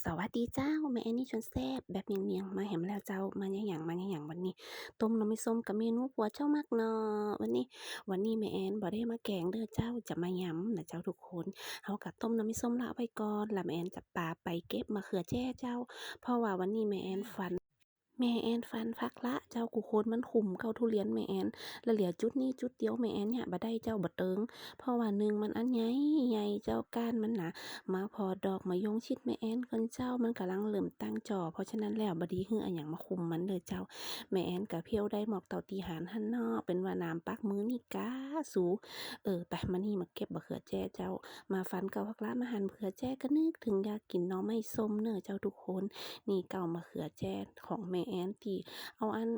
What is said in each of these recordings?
สวัสดีเจ้าแม่แอนนี่ชวนแซ่บแบบเนียงๆมาแหมแล้วเจ้ามาหยังๆมาหยังๆวันนี้ต้มน้ำไม่ส้มกับเมนูผัวเจ้ามักเนาะวันนี้แม่แอนบ่ได้มาแกงเด้อเจ้าจะมายำนะเจ้าทุกคนเฮาก็ต้มน้ำไม่ส้มแล้วเอาไว้ก่อนแล้วแม่แอนจะปาไปเก็บมะเขือแจ้เจ้าเพราะว่าวันนี้แม่แอนฟันฟักละเจ้ากูโคนมันขุ่มเข้าทุเรียนแม่แอนแล้วเหลือจุดนี้จุดเดียวแม่แอนเนี่ยบ่ได้เจ้าบ่เติงเพราะว่าหนึ่งมันอันใหญ่ใหญ่เจ้าก้านมันหนามาพอดอกมะยงชิดแม่แอนคนเจ้ามันกำลังเริ่มตั้งจอเพราะฉะนั้นแล้วบ่ดีฮื้ออันหยังมาคุมมันเด้อเจ้าแม่แอนก็เพียวได้หมอกเต่าตีหารหั่นเนาะเป็นว่าน้ำปักมื้อนี่กาสูไปมานี่มาเก็บมะเขือแจ้เจ้ามาฟันเกาพักละมาหั่นมะเขือแจ้ก็นึกถึงอยากกินหน่อไม้ส้มเน้อเจ้าทุกคนนี่เก่ามะเขือแจ้ของแม่แอนที่ เอาอัน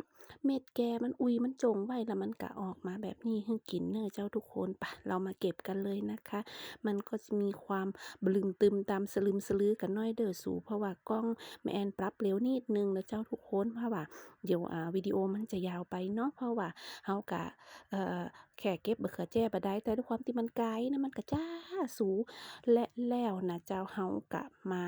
เม็ดแกมันอุยมันจงไว้แล้วมันก็ออกมาแบบนี้ให้กินเนอะเจ้าทุกคนปะเรามาเก็บกันเลยนะคะมันก็จะมีความบลึงตึมตามสลึมสลือกันน้อยเด้อสูเพราะว่ากล้องแม่แอนปรับเร็วนิดนึงแล้วเจ้าทุกคนเพราะว่าเดี๋ยววิดีโอมันจะยาวไปเนาะเพราะว่าเฮากะแค่เก็บมะเขือแจ้บ่ได้แต่ด้วยความที่มันไกลนะมันก็จ้าสูและแล้วนะเจ้าเฮากะมา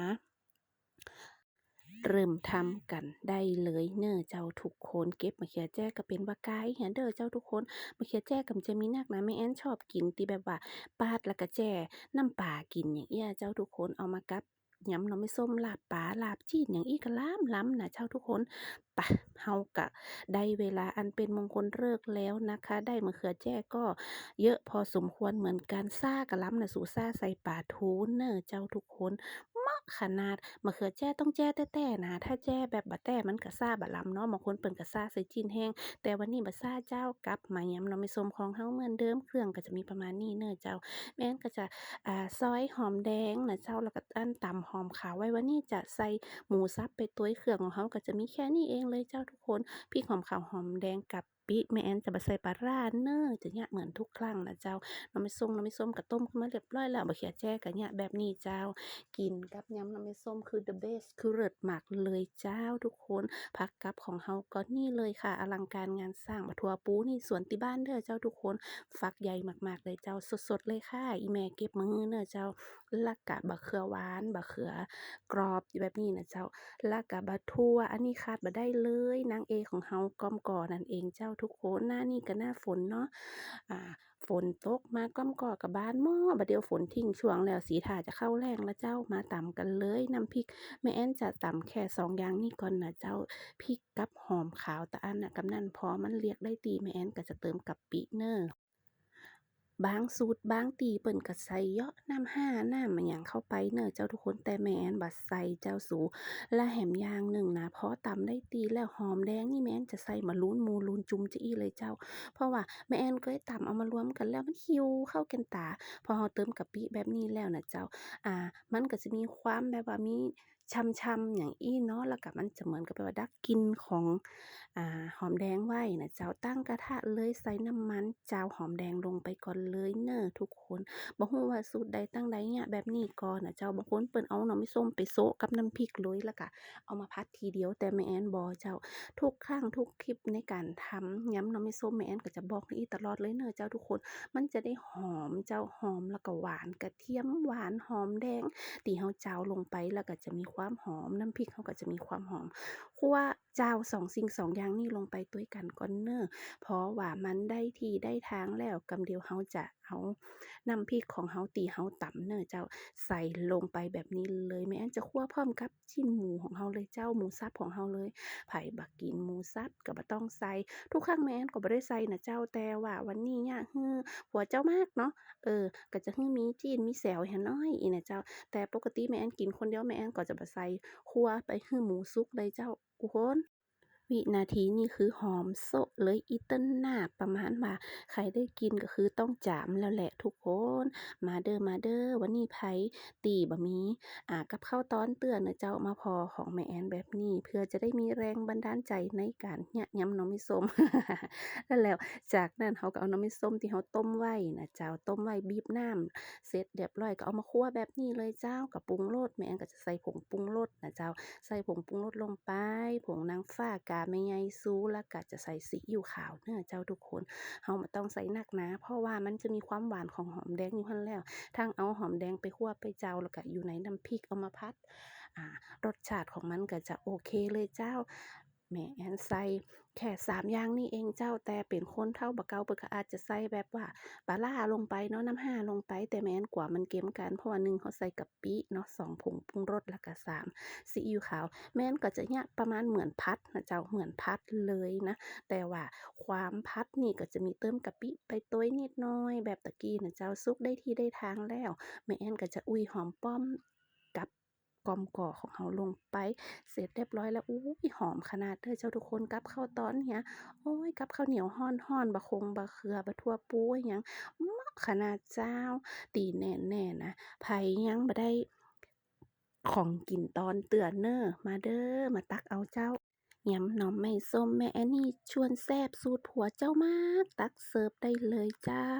เริ่มทำกันได้เลยเน้อเจ้าทุกคนเก็บมะเขือแจ้ก็เป็นว่าไกด์เเด้อเจ้าทุกคนมะเขือแจ้ก็มันจะมีนักนะแม่แอนชอบกินที่แบบว่าปาดแล้วก็แจ้น้ำปลากินอย่างเงี้ยเจ้าทุกคนเอามากับยำหน่อไม้ส้มลาบปลาลาบจีนอย่างอีกก็ล้ำนะเจ้าทุกคนปะเฮากะได้เวลาอันเป็นมงคลฤกษ์แล้วนะคะได้มะเขือแจ้ก็เยอะพอสมควรเหมือนกันซ่ากะล้ำนะสู่ซ่าใส่ปลาทูเนอเจ้าทุกคนเหมาะขนาด มะเขือแจ้ต้องแจ้แต้ๆนะถ้าแจ้แบบบ่แต้มันก็ซ่าบ่ลำเนาะบางคนเปิ้นก็ซ่าใส่จีนแห้งแต่วันนี้บ่ซ่าเจ้ากลับมายำหน่อไม้ส้มของเฮาเหมือนเดิมเครื่องก็จะมีประมาณนี้เน้อเจ้าแม่นก็จะซอยหอมแดงนะเจ้าแล้วก็อั้นตำหอมขาวไว้วันนี้จะใส่หมูสับไปตัวเครื่องของเฮาก็จะมีแค่นี้เองเลยเจ้าทุกคนพริกหอมขาวหอมแดงกับปิแม่แอนจะบ่ใส่ปลาร้าเน้อจะเนี่ยเหมือนทุกครั้งนะเจ้าหน่อไม้ส้มก็ต้มขึ้นมาเรียบร้อยแล้วมะเขือแจ้ก็เนี่ยแบบนี้เจ้า กินกับยำน้ำมันส้มคือ the best คือเลิศมากเลยเจ้าทุกคนผักกับของเฮาก็นี่เลยค่ะอลังการงานสร้างบักถั่วปูนี่สวนติบ้านเด้อเจ้าทุกคนฝักใหญ่มากๆเลยเจ้าสดๆเลยค่ะอีแม่เก็บมาฮื้อเด้อเจ้าแล้วก็บักเขือหวานบักเขือกรอบแบบนี้นะเจ้าแล้วก็บักทั่วอันนี้ขาดบ่ได้เลยนางเอกของเฮาก้อมก่อนั่นเองเจ้าทุกคนหน้านี่ก็หน้าฝนเนาะอ่า ฝนตกมาก้อมก่อกับบ้านหม้อบัดเดียวฝนทิ้งช่วงแล้วสีท่าจะเข้าแรงแล้วเจ้ามาตำกันเลยน้ำพริกแม่แอนจะตำแค่2อย่างนี้ก่อนนะเจ้าพริกกับหอมขาวตะอันน่ะกำนันพอมันเรียกได้ตีแม่แอนก็จะเติมกะปิเน้อบางสูตรบางตีเปิ้นก็ใส่เยาะน้ำห้าน้ำอะหยังเข้าไปเน้อเจ้าทุกคนแต่แม่แอนบ่ใส่เจ้าสูและแถมอย่างหนึ่งนะพอตำได้ตีแล้วหอมแดงนี่แม่แอนจะใส่มะรูนหมู่รูนจุ่มจะอี้เลยเจ้าเพราะว่าแม่แอนเคยตำเอามารวมกันแล้วมันหิวเข้ากันตาพอเราเติมกะปิแบบนี้แล้วน่ะเจ้ามันก็จะมีความแบบว่ามีช่ำๆอย่างอี้เนาะแล้วก็มันจะเหมือนกับแบบว่าดักกลิ่นของหอมแดงไว้นะเจ้าตั้งกระทะเลยใส่น้ำมันเจ้าหอมแดงลงไปก่อนเลยเน้อทุกคนบ่ฮู้ว่าสูตรใดตั้งใดเนี่ยแบบนี้ก่อนน่ะเจ้าบางคนเปิ้นเอาหน่อไม้ส้มไปโซะกับน้ำพริกเลยแล้วก็เอามาผัดทีเดียวแต่แม่แอนบ่เจ้าทุกครั้งทุกคลิปในการทำยำหน่อไม้ส้มแม่แอนก็จะบอกนี้ตลอดเลยเน้อเจ้าทุกคนมันจะได้หอมเจ้าหอมแล้วก็หวานกระเทียมหวานหอมแดงที่เฮาเจ้าลงไปแล้วก็จะมีความหอมน้ำพริกเฮาก็จะมีความหอม คั่วเจ้าสองสิ่งสองอย่างนี้ลงไปด้วยกันก่อนเน้อเพราะว่ามันได้ที่ได้ทางแล้วกำเดียวเฮาจะเอาน้ำพริกของเฮาตีเฮาตำเน้อเจ้าใส่ลงไปแบบนี้เลยแม่อันจะคั่วพร้อมกับชิ้นหมูของเฮาเลยเจ้าหมูสับของเฮาเลยไผบักกินหมูสับก็บ่ต้องใส่ทุกครั้งแม่อันก็บ่ได้ใส่นะเจ้าแต่ว่าวันนี้เนี่ยผัวเจ้ามากเนาะก็จะมีจีนมีแซวหั้นน้อยอีน่ะเจ้าแต่ปกติแม่อันกินคนเดียวแม่อันก็จะบ่ใส่คั่วไปหมูสุกเลยเจ้า ทุกคนวินาทีนี่คือหอมโซะเลยอีเติ้นหน้าประมาณว่าใครได้กินก็คือต้องจามแล้วแหละทุกคนมาเด้อมาเด้อวันนี้ไผตีบะหมี่กับข้าวต้อนเตือนนะเจ้ามาพอของแม่แอนแบบนี้เพื่อจะได้มีแรงบันดาลใจในการเนี่ยยำหน่อไม้ส้มนั่นแล้วจากนั้นเขาก็เอาหน่อไม้ส้มที่เขาต้มไว้นะเจ้าต้มไว้บีบน้ำเสร็จเรียบร้อยก็เอามาคั่วแบบนี้เลยเจ้ากับปรุงรสแม่แอนก็จะใส่ผงปรุงรสนะเจ้า ใส่ผงปรุงรสลงไปผงนางฟ้า กาไม่ใหญ่สู้แล้วก็จะใส่ซีอิ๊วขาวเด้อเจ้าทุกคนเฮาบ่ต้องใส่หนักนะเพราะว่ามันจะมีความหวานของหอมแดงอยู่หั้นแล้วทั้งเอาหอมแดงไปคั่วไปเจ้าแล้วก็อยู่ในน้ำพริกเอามาผัดรสชาติของมันก็จะโอเคเลยเจ้าแม่แอนใส่แค่3อย่างนี้เองเจ้าแต่เป็นคนเฒ่าบ่เก่าเพิ่นก็อาจจะใส่แบบว่าปลาร้าลงไปเนาะน้ำห่าลงไปแต่แม่นกว่ามันเค็มกันเพราะว่า1เขาใส่กะปิเนาะ2ผงปรุงรสแล้วก็3ซีอิ๊วขาวแม่นก็จะเนี่ยประมาณเหมือนพัดนะเจ้าเหมือนพัดเลยนะแต่ว่าความพัดนี่ก็จะมีเติมกะปิไปโต๊ยนิดหน่อยแบบตะกี้นะเจ้าสุกได้ที่ได้ทางแล้วแม่แอนก็จะอุ้ยหอมป้อมกับกอมก่อของเราลงไปเสร็จเรียบร้อยแล้วอุ้ยหอมขนาดเด้อเจ้าทุกคนกับข้าวตอนเนี้ยโอ้ยกับข้าวเหนียวฮ้อนๆบะคงบะเขือบะทั่วปูอิหยังเหมาะขนาดเจ้าตีแน่ๆนะไผยังบ่ได้ของกินตอนเตือนเน้อมาเด้อมาตักเอาเจ้ายำหน่อไม้ส้มแม่แอนนี่ชวนแซ่บสูตรผัวเจ้ามากตักเสิร์ฟได้เลยเจ้า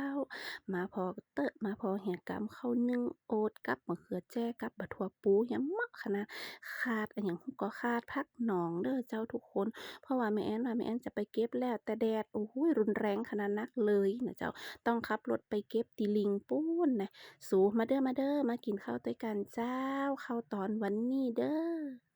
มาพอเตอะมาพอแหกำข้าวนึ่งโอ๊ตกับมะเขือแจ้กับบะทั่วปูยำเหมาะขนาดขาดอันหยังก็ขาดผักหนองเด้อเจ้าทุกคนเพราะว่าแม่แอนว่าแม่แอนจะไปเก็บแล้วแต่แดดโอ้โฮรุนแรงขนาดนักเลยนะเจ้าต้องขับรถไปเก็บติลิงพู้นนะสู่มาเด้อมากินข้าวด้วยกันเจ้าข้าวตอนวันนี้เด้อ